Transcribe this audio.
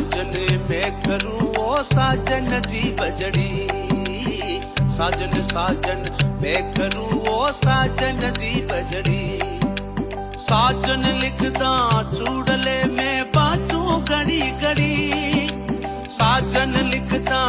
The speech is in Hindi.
साजन मैं करूं ओ साजन जी बजड़ी, साजन साजन मैं करूं ओ साजन जी बजड़ी। साजन लिखदा चूड़ले में बाजू घड़ी घड़ी, साजन लिखदा